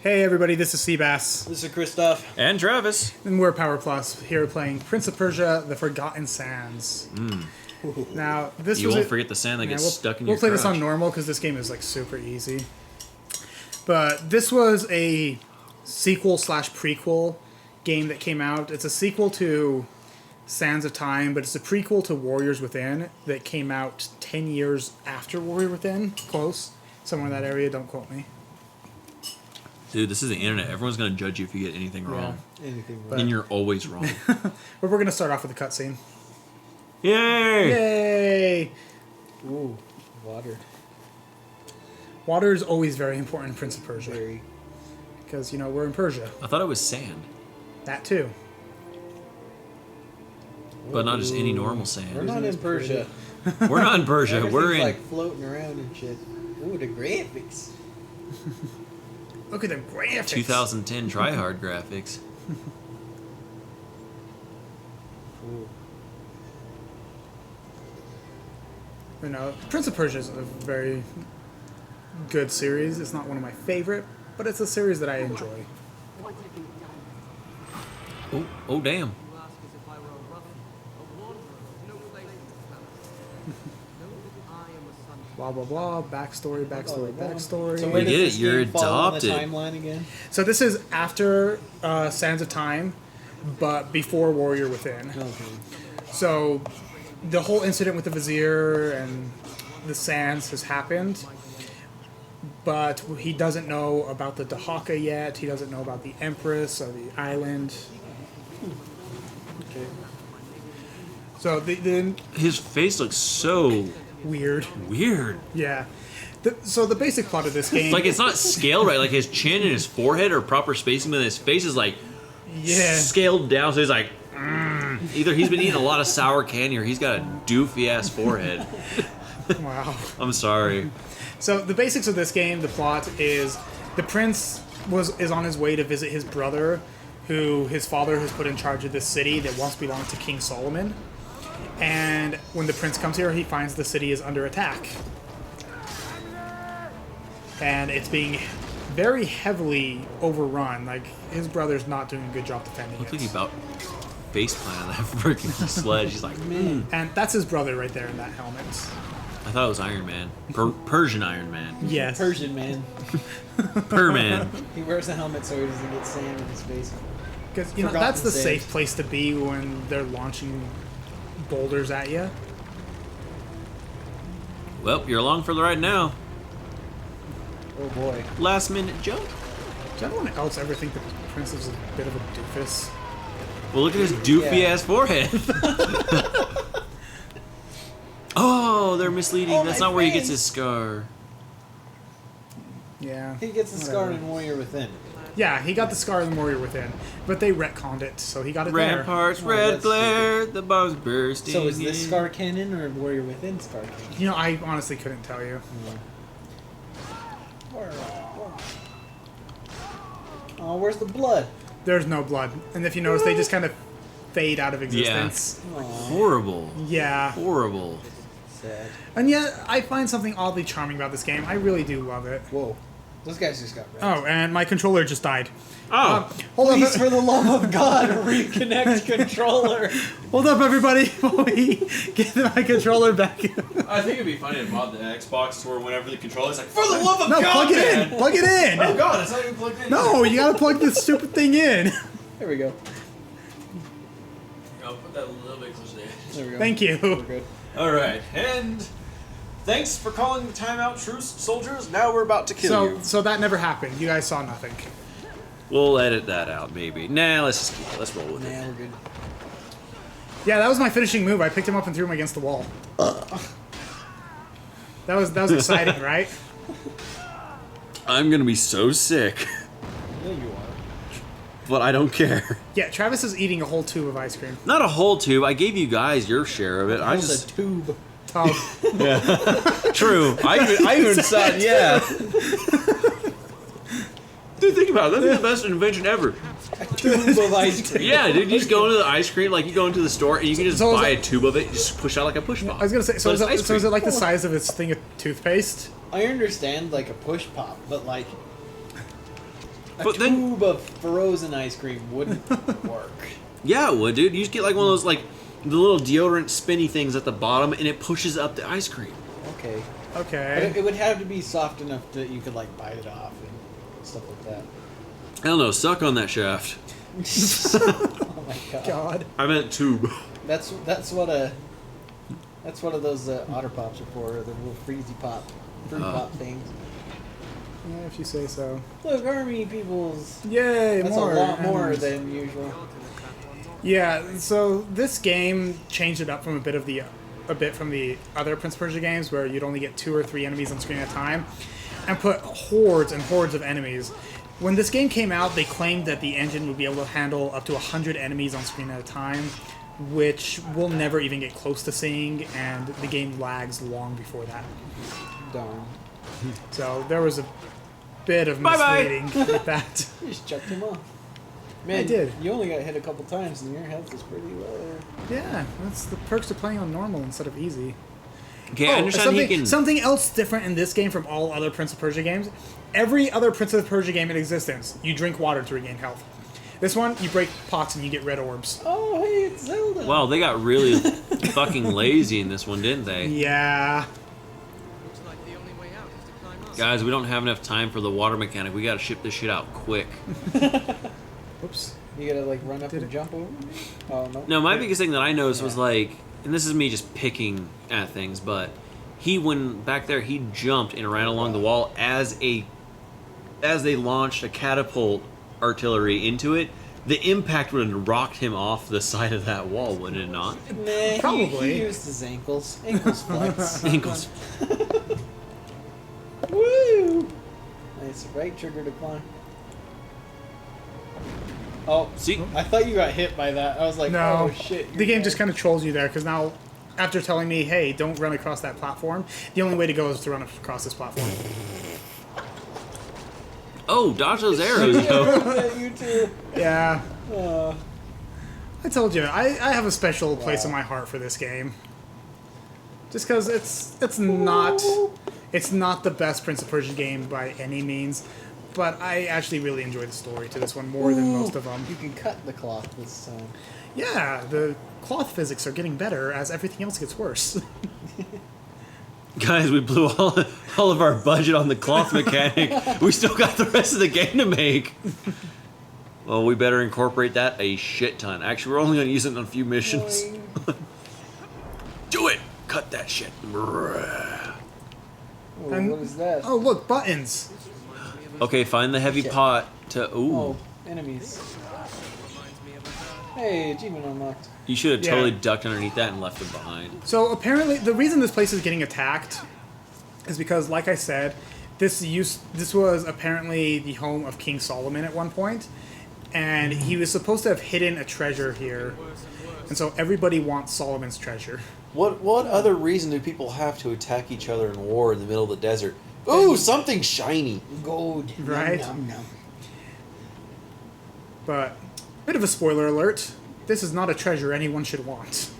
Hey everybody, this is CBass. This is Christoph. And Travis. And we're PowerPlus, here playing Prince of Persia, The Forgotten Sands. Now, this You was won't forget the sand that gets stuck in your We'll play this crotch. on normal, because this game is like super easy. But this was a sequel slash prequel game that came out. It's a sequel to Sands of Time, but it's a prequel to Warriors Within that came out 10 years after Warrior Within. Close. Somewhere in that area, don't quote me. Dude, this is the internet. Everyone's going to judge you if you get anything wrong. Anything wrong. And you're always wrong. But we're going to start off with a cutscene. Yay! Yay! Ooh, water. Water is always very important in Prince of Persia. Very. Because, you know, we're in Persia. I thought it was sand. That too. But not just any normal We're sand. not in Persia. We're not in Persia. We're Everything's in... like floating around and shit. Ooh, the graphics. Look at them graphics. 2010 tryhard graphics. Ooh. You know, Prince of Persia is a very good series. It's not one of my favorite, but it's a series that I enjoy. Oh, damn. Blah, blah, blah. Backstory, backstory, backstory. So We where get does it, this you're game fall on the adopted. timeline again? So this is after Sands of Time, but before Warrior Within. Okay. So the whole incident with the Vizier and the Sands has happened, but he doesn't know about the Dahaka yet. He doesn't know about the Empress or the island. Okay. So the His face looks so weird. weird. Yeah. So the basic plot of this game... Like, it's not scaled right. Like, his chin and his forehead are proper spacing, but his face is, like, yeah. scaled down, so he's like... Either he's been eating a lot of sour candy or he's got a doofy-ass forehead. Wow. I'm sorry. So the basics of this game, the plot is the prince is on his way to visit his brother, who his father has put in charge of this city that once belonged to King Solomon. And when the prince comes here, he finds the city is under attack. And it's being very heavily overrun. Like, his brother's not doing a good job defending Looks like it. he about faceplant on that freaking sledge. He's like, And that's his brother right there in that helmet. I thought it was Iron Man. Persian Iron Man. Yes. Persian man. Per-man. He wears a helmet so he doesn't get sand in his face. Because, you know, Forgotten that's the Sands. safe place to be when they're launching boulders at you. Well, you're along for the ride now. Oh boy. Last minute jump. Does anyone else ever think that the prince is a bit of a doofus? Well, look at his doofy ass forehead. Oh, they're misleading. Oh, That's my not where he gets face. his scar. Yeah. He gets a scar Whatever. in Warrior Within. Yeah, he got the scar in Warrior Within, but they retconned it, so he got it there. Ramparts, Oh, red that's glare, the bombs bursting. So is this in. scar canon or Warrior Within scar canon? You know, I honestly couldn't tell you. Oh, where's the blood? There's no blood, and if you notice, they just kind of fade out of existence. Aw, Horrible. Yeah. Horrible. sad. And yet, I find something oddly charming about this game. I really do love it. Whoa. Those guys just got wrecked. Oh, and my controller just died. Oh, Hold up, Please, for the love of God, reconnect controller. hold up, everybody! While we get my controller back. I think it'd be funny if bought the Xbox where whenever the controller's like, for the love of No, God, plug it man! in! Plug it in! Oh God, it's not even plugged in. No, you gotta plug this stupid thing in. There we go. I'll put that a little bit closer there. There we go. Thank you. We're good. All right, and thanks for calling the timeout, truce, soldiers. Now we're about to kill you. So that never happened. You guys saw nothing. We'll edit that out, maybe. Nah, let's just keep it. Let's roll with it. Nah, we're good. Yeah, that was my finishing move. I picked him up and threw him against the wall. That was exciting, right? I'm gonna be so sick, Yeah, you are. but I don't care. Yeah, Travis is eating a whole tube of ice cream. Not a whole tube. I gave you guys your share of it. I That was just a tube. Tub. true. I even saw it. Yeah. Dude, think about it. That'd be the best invention ever. A tube of ice cream. Yeah, dude, you just go into the ice cream, like you go into the store and you can just So is buy it- a tube of it, just push out like a push pop. I was gonna say, so But is it's it, ice so is it cream. like the size of this thing of toothpaste? I understand like a push pop, but like But then, Tube of frozen ice cream wouldn't work. yeah, it would, dude. You just get like one of those like the little deodorant spinny things at the bottom, and it pushes up the ice cream. Okay. Okay. But it would have to be soft enough that you could like bite it off and stuff like that. I don't know. Suck on that shaft. Oh my god. God. I meant tube. That's what of those otter pops are for, the little freezy pop, fruit pop things. Yeah, if you say so. Look, army peoples. Yay, That's more. a lot more enemies. than usual. Yeah, so this game changed it up from a bit from the other Prince of Persia games where you'd only get 2 or 3 enemies on screen at a time, and put hordes and hordes of enemies. When this game came out, they claimed that the engine would be able to handle up to 100 enemies on screen at a time, which we'll never even get close to seeing, and the game lags long before that. Darn. So there was a bit of Bye-bye. misleading with that. You just chucked him off. Man, I did. You only got hit a couple times and your health is pretty low. Yeah, that's the perks of playing on normal instead of easy. Okay, I understand something, he can. something else different in this game from all other Prince of Persia games. Every other Prince of Persia game in existence, you drink water to regain health. This one, you break pots and you get red orbs. Oh, hey, it's Zelda. Wow, they got really fucking lazy in this one, didn't they? Yeah. Looks like the only way out is to climb up. Guys, we don't have enough time for the water mechanic. We gotta ship this shit out quick. Whoops. You gotta like run up Did and it- jump over? Oh, no. No, my biggest thing that I noticed was Yeah. like, and this is me just picking at things, but when back there, he jumped and ran along the wall as they launched a catapult artillery into it. The impact would have rocked him off the side of that wall, would it not? Nah, Probably. He used his ankles. Ankles flex. Ankles. Woo! Nice, right trigger to climb. Oh, See? I thought you got hit by that. I was like, No. oh shit. The game just kind of trolls you there because now, after telling me, hey, don't run across that platform, the only way to go is to run across this platform. Oh, dodge those arrows, though. You too. Yeah. Uh, I told you, I have a special place Wow. in my heart for this game. Just because it's not the best Prince of Persia game by any means, but I actually really enjoy the story to this one more than most of them. you can cut the cloth this time. Yeah, the cloth physics are getting better as everything else gets worse. Guys, we blew all of our budget on the cloth mechanic. We still got the rest of the game to make. Well, we better incorporate that a shit ton. Actually, we're only going to use it on a few missions. Boing. Do it! Cut that shit. Oh, And- what is that? Oh, look, buttons. Okay, find the heavy Shit. pot to... Ooh. Oh, enemies. Hey, achievement unlocked. You should have Yeah. totally ducked underneath that and left them behind. So apparently, the reason this place is getting attacked is because, like I said, this was apparently the home of King Solomon at one point, and he was supposed to have hidden a treasure here, and so everybody wants Solomon's treasure. What other reason do people have to attack each other in war in the middle of the desert? Ooh, something shiny. Gold. Right. Nom, nom, nom. But bit of a spoiler alert: this is not a treasure anyone should want.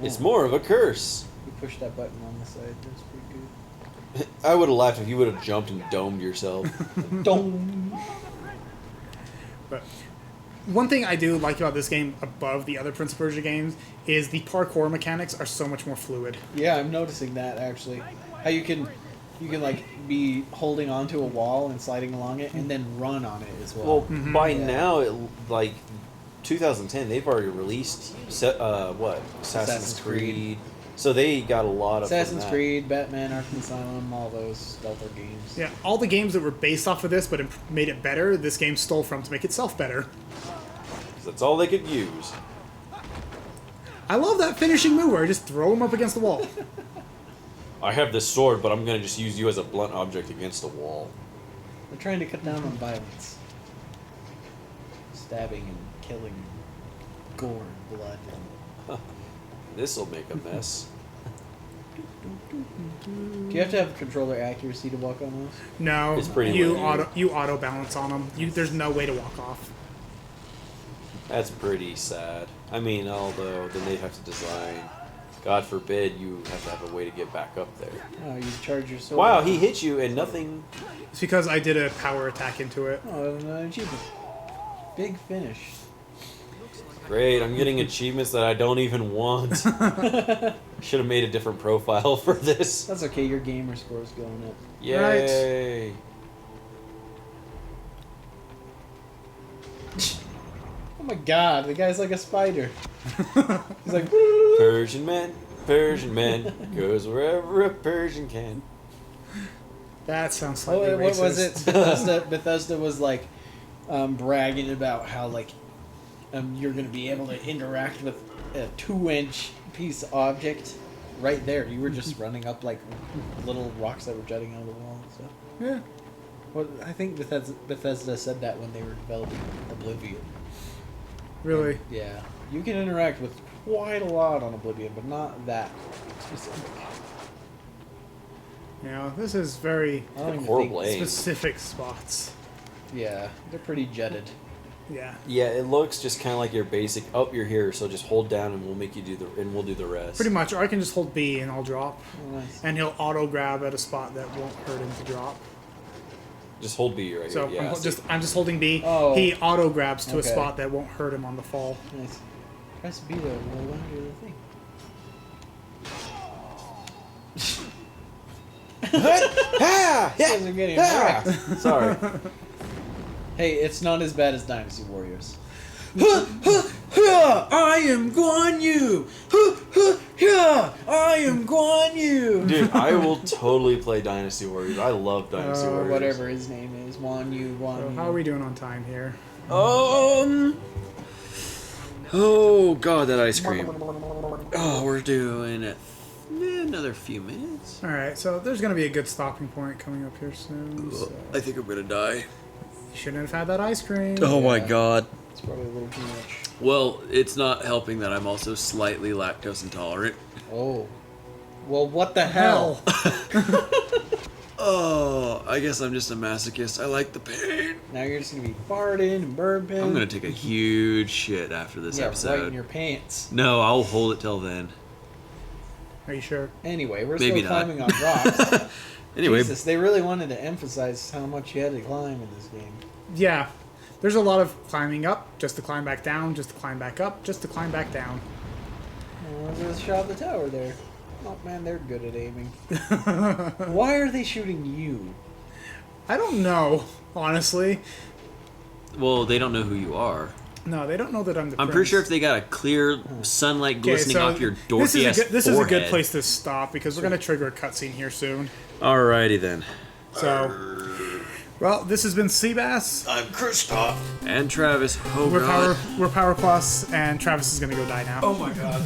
It's more of a curse. You push that button on the side. That's pretty I would have laughed if you would have jumped and domed yourself. good. Dong. But one thing I do like about this game above the other Prince of Persia games is the parkour mechanics are so much more fluid. Yeah, I'm noticing that actually. How you can like be holding onto a wall and sliding along it, and then run on it as well. Well, by Yeah. now, like 2010, they've already released Assassin's Assassin's Creed. Creed. So they got a lot of Assassin's that. Creed, Batman, Arkham Asylum, all those stealther games. Yeah, all the games that were based off of this but made it better, this game stole from to make itself better. 'Cause that's all they could use. I love that finishing move where I just throw him up against the wall. I have this sword, but I'm gonna just use you as a blunt object against a wall. We're trying to cut down on violence, stabbing and killing, gore and blood. This'll make a mess. Do you have to have controller accuracy to walk on those? No, It's pretty you linear. auto balance on them. There's no way to walk off. That's pretty sad. I mean, although then they'd have to design God forbid you have to have a way to get back up there. Oh, you charge your sword. Wow, he hit you and nothing. It's because I did a power attack into it. Oh, an achievement. Big finish. Great, I'm getting achievements that I don't even want. Should have made a different profile for this. That's okay, your gamer score is going up. Yay! Oh my god, the guy's like a spider. He's like, Persian man goes wherever a Persian can. That sounds slightly oh, what racist. was it? Bethesda was like bragging about how like you're going to be able to interact with a 2-inch piece of object right there. You were just running up like little rocks that were jutting out of the wall and stuff. Yeah. Well, I think Bethesda said that when they were developing Oblivion. Really? Yeah. You can interact with quite a lot on Oblivion, but not that specific. Yeah, this is very I don't even Horrible think- aim. specific spots. Yeah, they're pretty jetted. Yeah. Yeah, it looks just kind of like your basic. Oh, you're here, so just hold down and we'll make you do we'll do the rest. Pretty much, or I can just hold B and I'll drop. Oh, nice. And he'll auto grab at a spot that won't hurt him to drop. Just hold B right So here. Yeah. I'm just holding B. Oh. He auto grabs to a Okay. spot that won't hurt him on the fall. Nice. Press B though, roll under the thing. Ah! You guys are getting Ah! wrecked. Sorry. Hey, it's not as bad as Dynasty Warriors. I am Guan Yu. I am Guan Yu. Dude, I will totally play Dynasty Warriors. I love Dynasty Or Warriors. whatever his name is. Wan Yu, Wan So Yu. how are we doing on time here? Oh god, that ice cream. Oh, we're doing it. Another few minutes. Alright, so there's going to be a good stopping point coming up here soon. So I think I'm gonna die. you shouldn't have had that ice cream. Oh my Yeah. god. It's probably a little too much. Well, it's not helping that I'm also slightly lactose intolerant. Oh. Well, what the hell? Oh, I guess I'm just a masochist. I like the pain. Now you're just gonna be farting and burping. I'm gonna take a huge shit after this right in episode. your pants. No, I'll hold it till then. Are you sure? Anyway, we're Maybe still not. climbing on rocks. Anyway, Jesus, they really wanted to emphasize how much you had to climb in this game. Yeah. There's a lot of climbing up, just to climb back down, just to climb back up, just to climb back down. Oh, there's a shot of the tower there. Oh man, they're good at aiming. Why are they shooting you? I don't know, honestly. well, they don't know who you are. No, they don't know that I'm the I'm pretty sure if they got a clear sunlight glistening off your dorky ass this is a good forehead. place to stop because we're going to trigger a cutscene here soon. Alrighty then. So, well, this has been CBass. I'm Kristoff. And Travis. Oh We're god. PowerPlus, and Travis is going to go die now. Oh my god.